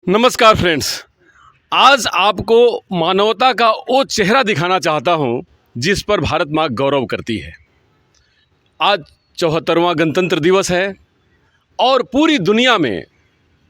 नमस्कार फ्रेंड्स। आज आपको मानवता का वो चेहरा दिखाना चाहता हूं जिस पर भारत माँ गौरव करती है। आज 74वां गणतंत्र दिवस है और पूरी दुनिया में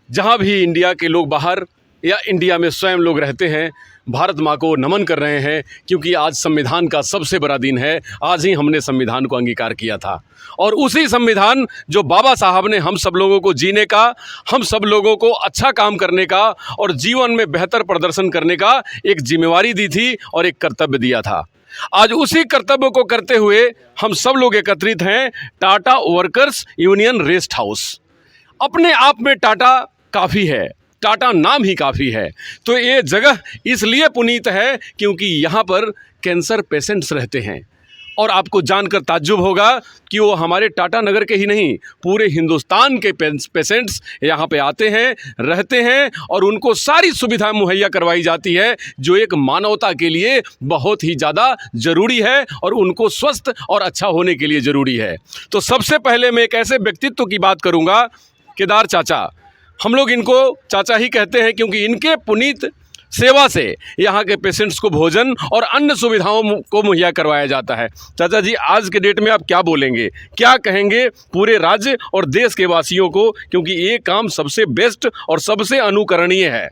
जहां भी इंडिया के लोग बाहर या इंडिया में स्वयं लोग रहते हैं, भारत माँ को नमन कर रहे हैं, क्योंकि आज संविधान का सबसे बड़ा दिन है। आज ही हमने संविधान को अंगीकार किया था और उसी संविधान जो बाबा साहब ने हम सब लोगों को जीने का, हम सब लोगों को अच्छा काम करने का और जीवन में बेहतर प्रदर्शन करने का एक जिम्मेवारी दी थी और एक कर्तव्य दिया था। आज उसी कर्तव्य को करते हुए हम सब लोग एकत्रित हैं Tata workers union rest house. अपने आप में टाटा काफ़ी है, टाटा नाम ही काफ़ी है। तो ये जगह इसलिए पुनीत है क्योंकि यहाँ पर कैंसर पेशेंट्स रहते हैं और आपको जानकर ताज्जुब होगा कि वो हमारे टाटा नगर के ही नहीं, पूरे हिंदुस्तान के पेशेंट्स यहाँ पे आते हैं, रहते हैं और उनको सारी सुविधाएं मुहैया करवाई जाती है जो एक मानवता के लिए बहुत ही ज़्यादा ज़रूरी है और उनको स्वस्थ और अच्छा होने के लिए ज़रूरी है। तो सबसे पहले मैं एक ऐसे व्यक्तित्व की बात करूँगा, केदार चाचा। हम लोग इनको चाचा ही कहते हैं क्योंकि इनके पुनीत सेवा से यहाँ के पेशेंट्स को भोजन और अन्य सुविधाओं को मुहैया करवाया जाता है। चाचा जी, आज के डेट में आप क्या बोलेंगे, क्या कहेंगे पूरे राज्य और देश के वासियों को, क्योंकि ये काम सबसे बेस्ट और सबसे अनुकरणीय है।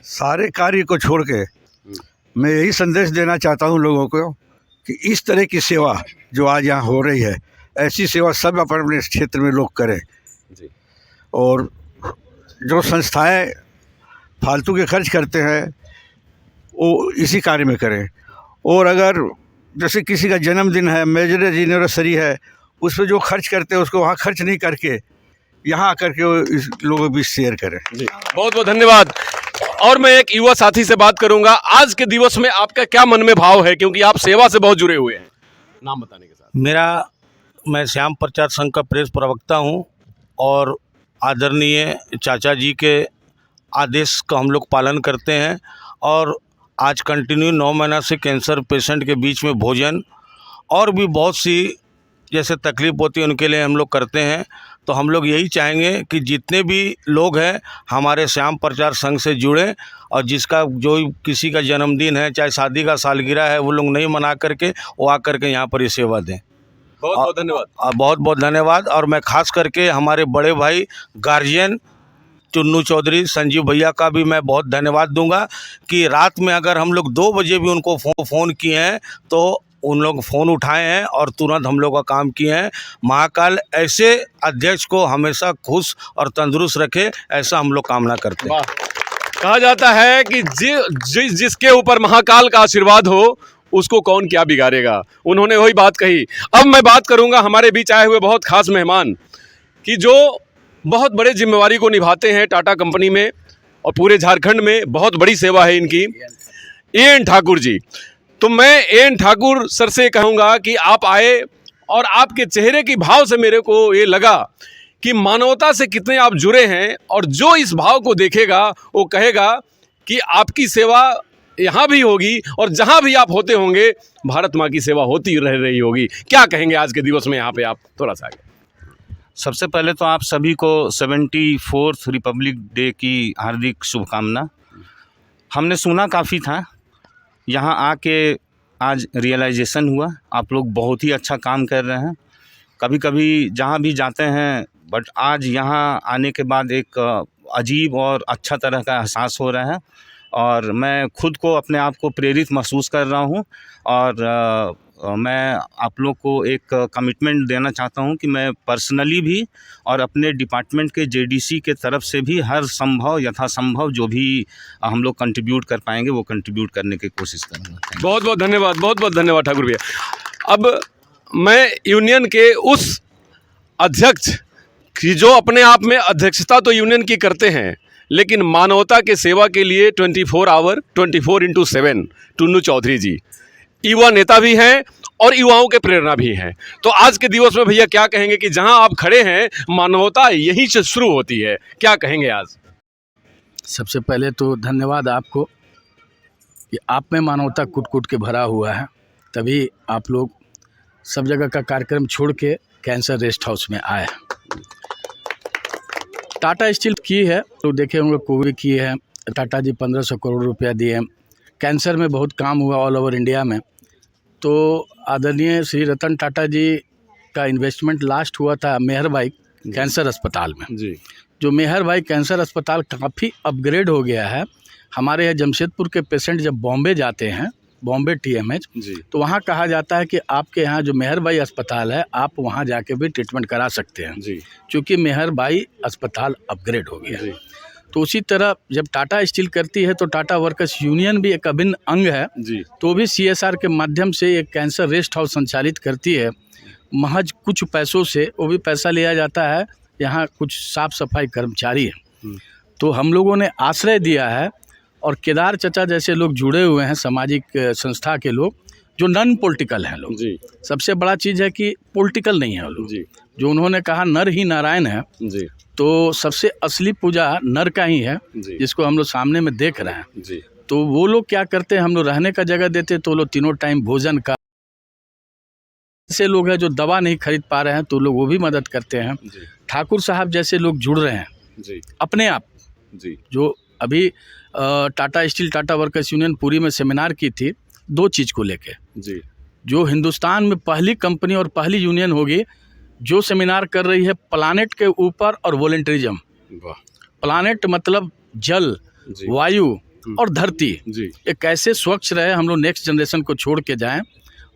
सारे कार्य को छोड़ के मैं यही संदेश देना चाहता हूँ लोगों को कि इस तरह की सेवा जो आज यहाँ हो रही है, ऐसी सेवा सब अपने अपने क्षेत्र में लोग करें जी। और जो संस्थाएं फालतू के खर्च करते हैं वो इसी कार्य में करें। और अगर जैसे किसी का जन्मदिन है, मेजर एनिवर्सरी है, उस पर जो खर्च करते हैं उसको वहाँ खर्च नहीं करके यहाँ आकर के वो इस लोगों के बीच शेयर करें। जी, बहुत बहुत धन्यवाद। और मैं एक युवा साथी से बात करूंगा। आज के दिवस में आपका क्या मन में भाव है, क्योंकि आप सेवा से बहुत जुड़े हुए हैं, नाम बताने के साथ। मैं श्याम प्रचार संघ का प्रेस प्रवक्ता हूं और आदरणीय चाचा जी के आदेश का हम लोग पालन करते हैं और आज कंटिन्यू 9 महीना से कैंसर पेशेंट के बीच में भोजन और भी बहुत सी जैसे तकलीफ़ होती है उनके लिए हम लोग करते हैं। तो हम लोग यही चाहेंगे कि जितने भी लोग हैं हमारे श्याम प्रचार संघ से जुड़ें और जिसका जो किसी का जन्मदिन है, चाहे शादी का सालगिरह है, वो लोग नहीं मना करके वो आकर के यहाँ पर ये सेवा दें। बहुत बहुत धन्यवाद। बहुत बहुत धन्यवाद। और मैं खास करके हमारे बड़े भाई गार्जियन चुन्नू चौधरी संजीव भैया का भी मैं बहुत धन्यवाद दूंगा कि रात में अगर हम लोग 2 बजे भी उनको फ़ोन किए हैं तो उन लोग फ़ोन उठाए हैं और तुरंत हम लोग का काम किए हैं। महाकाल ऐसे अध्यक्ष को हमेशा खुश और तंदुरुस्त रखे, ऐसा हम लोग कामना करते हैं। कहा जाता है कि जिसके ऊपर महाकाल का आशीर्वाद हो उसको कौन क्या बिगाड़ेगा। उन्होंने वही बात कही। अब मैं बात करूंगा हमारे बीच आए हुए बहुत खास मेहमान कि जो बहुत बड़े जिम्मेवारी को निभाते हैं टाटा कंपनी में और पूरे झारखंड में बहुत बड़ी सेवा है इनकी, एन ठाकुर जी। तो मैं एन ठाकुर सर से कहूँगा कि आप आए और आपके चेहरे की भाव से मेरे को ये लगा कि मानवता से कितने आप जुड़े हैं और जो इस भाव को देखेगा वो कहेगा कि आपकी सेवा यहाँ भी होगी और जहाँ भी आप होते होंगे भारत माँ की सेवा होती रह रही होगी। क्या कहेंगे आज के दिवस में यहाँ पे आप, थोड़ा सा आगे। सबसे पहले तो आप सभी को 74th रिपब्लिक डे की हार्दिक शुभकामना। हमने सुना काफ़ी था, यहाँ आके आज रियलाइजेशन हुआ आप लोग बहुत ही अच्छा काम कर रहे हैं। कभी कभी जहाँ भी जाते हैं, बट आज यहाँ आने के बाद एक अजीब और अच्छा तरह का एहसास हो रहा है और मैं खुद को अपने आप को प्रेरित महसूस कर रहा हूँ। और मैं आप लोग को एक कमिटमेंट देना चाहता हूं कि मैं पर्सनली भी और अपने डिपार्टमेंट के जेडीसी के तरफ से भी हर संभव यथासंभव जो भी हम लोग कंट्रीब्यूट कर पाएंगे वो कंट्रीब्यूट करने की कोशिश करूँगा। बहुत बहुत धन्यवाद, बहुत बहुत धन्यवाद ठाकुर भैया। अब मैं यूनियन के उस अध्यक्ष की जो अपने आप में अध्यक्षता तो यूनियन की करते हैं लेकिन मानवता के सेवा के लिए 24 आवर 24/7 टुन्नू चौधरी जी युवा नेता भी हैं और युवाओं के प्रेरणा भी हैं। तो आज के दिवस में भैया क्या कहेंगे कि जहां आप खड़े हैं मानवता यहीं से शुरू होती है, क्या कहेंगे आज? सबसे पहले तो धन्यवाद आपको कि आप में मानवता कूट कूट के भरा हुआ है, तभी आप लोग सब जगह का कार्यक्रम छोड़ के कैंसर रेस्ट हाउस में आए। टाटा स्टील की है तो देखे होंगे, कोविड की है, टाटा जी 1500 करोड़ रुपया दिए। कैंसर में बहुत काम हुआ ऑल ओवर इंडिया में। तो आदरणीय श्री रतन टाटा जी का इन्वेस्टमेंट लास्ट हुआ था मेहर भाई कैंसर अस्पताल में। जी। जो मेहर भाई कैंसर अस्पताल काफ़ी अपग्रेड हो गया है। हमारे यहाँ जमशेदपुर के पेशेंट जब बॉम्बे जाते हैं, बॉम्बे TMH, जी। तो वहाँ कहा जाता है कि आपके यहाँ जो मेहर भाई अस्पताल है, आप वहाँ जाके भी ट्रीटमेंट करा सकते हैं, जी। क्योंकि मेहर भाई अस्पताल अपग्रेड हो गया। जी। तो उसी तरह जब टाटा स्टील करती है तो टाटा वर्कर्स यूनियन भी एक अभिन्न अंग है, जी। तो भी CSR के माध्यम से एक कैंसर रेस्ट हाउस संचालित करती है। महज कुछ पैसों से, वो भी पैसा लिया जाता है, यहाँ कुछ साफ सफाई कर्मचारी हैं। तो हम लोगों ने आश्रय दिया है और केदार चचा जैसे लोग जुड़े हुए हैं, सामाजिक संस्था के लोग जो नॉन पॉलिटिकल हैं लोग। जी। सबसे बड़ा चीज़ है कि पॉलिटिकल नहीं है वो लोग। जी। जो उन्होंने कहा नर ही नारायण है, जी। तो सबसे असली पूजा नर का ही है, जी। जिसको हम लोग सामने में देख रहे हैं। जी। तो वो लोग क्या करते हैं, हम लोग रहने का जगह देते तो वो लोग तीनों टाइम भोजन का, ऐसे लोग हैं जो दवा नहीं खरीद पा रहे हैं तो लोग वो भी मदद करते हैं। जी। ठाकुर साहब जैसे लोग जुड़ रहे हैं जी। अपने आप। जी। जो अभी Tata steel Tata workers union Puri में सेमिनार की थी 2 चीज़ को लेके। जी। जो हिंदुस्तान में पहली कंपनी और पहली यूनियन होगी जो सेमिनार कर रही है प्लानेट के ऊपर और वॉलंटरिज्म। वाह। प्लानेट मतलब जल, जी। वायु और धरती, जी। ये कैसे स्वच्छ रहे, हम लोग नेक्स्ट जनरेशन को छोड़ के जाएं।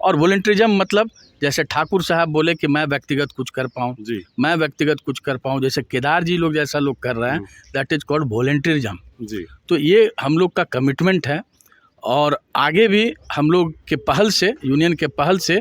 और वॉलंटरिज्म मतलब जैसे ठाकुर साहब बोले कि मैं व्यक्तिगत कुछ कर पाऊँ, जी। मैं व्यक्तिगत कुछ कर पाऊँ, जैसे केदार जी लोग जैसा लोग कर रहे हैं, दैट इज़ कॉल्ड वॉलंटरिज्म। जी। तो ये हम लोग का कमिटमेंट है और आगे भी हम लोग के पहल से, यूनियन के पहल से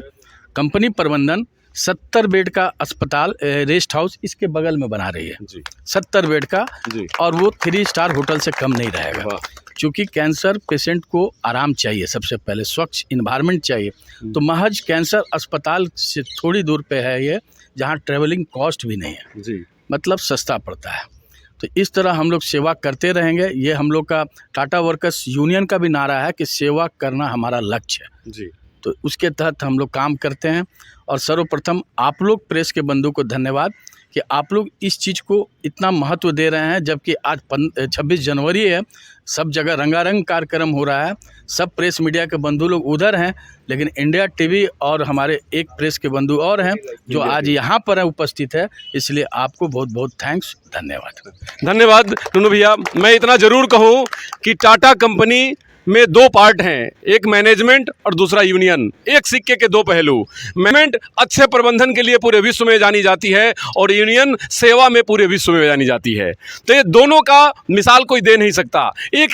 कंपनी प्रबंधन 70 बेड का अस्पताल रेस्ट हाउस इसके बगल में बना रही है। जी। 70 बेड का, जी। और वो 3 स्टार होटल से कम नहीं रहेगा। वाह। क्योंकि कैंसर पेशेंट को आराम चाहिए, सबसे पहले स्वच्छ इन्वायरमेंट चाहिए। तो महज कैंसर अस्पताल से थोड़ी दूर पे है ये, जहाँ ट्रैवलिंग कॉस्ट भी नहीं है, जी। मतलब सस्ता पड़ता है। तो इस तरह हम लोग सेवा करते रहेंगे। ये हम लोग का टाटा वर्कर्स यूनियन का भी नारा है कि सेवा करना हमारा लक्ष्य है। जी। तो उसके तहत हम लोग काम करते हैं। और सर्वप्रथम आप लोग प्रेस के बंधु को धन्यवाद कि आप लोग इस चीज़ को इतना महत्व दे रहे हैं, जबकि आज 26 जनवरी है, सब जगह रंगारंग कार्यक्रम हो रहा है, सब प्रेस मीडिया के बंधु लोग उधर हैं, लेकिन इंडिया TV और हमारे एक प्रेस के बंधु और हैं जो आज यहाँ पर है, उपस्थित है। इसलिए आपको बहुत बहुत थैंक्स, धन्यवाद। धन्यवाद टुनू भैया। मैं इतना ज़रूर कहूँ कि टाटा कंपनी में 2 पार्ट हैं, एक मैनेजमेंट और दूसरा यूनियन। एक सिक्के के 2 पहलू। मैनेजमेंट अच्छे प्रबंधन के लिए पूरे विश्व में जानी जाती है और यूनियन सेवा में पूरे विश्व में जानी जाती है। तो ये दोनों का मिसाल कोई दे नहीं सकता। एक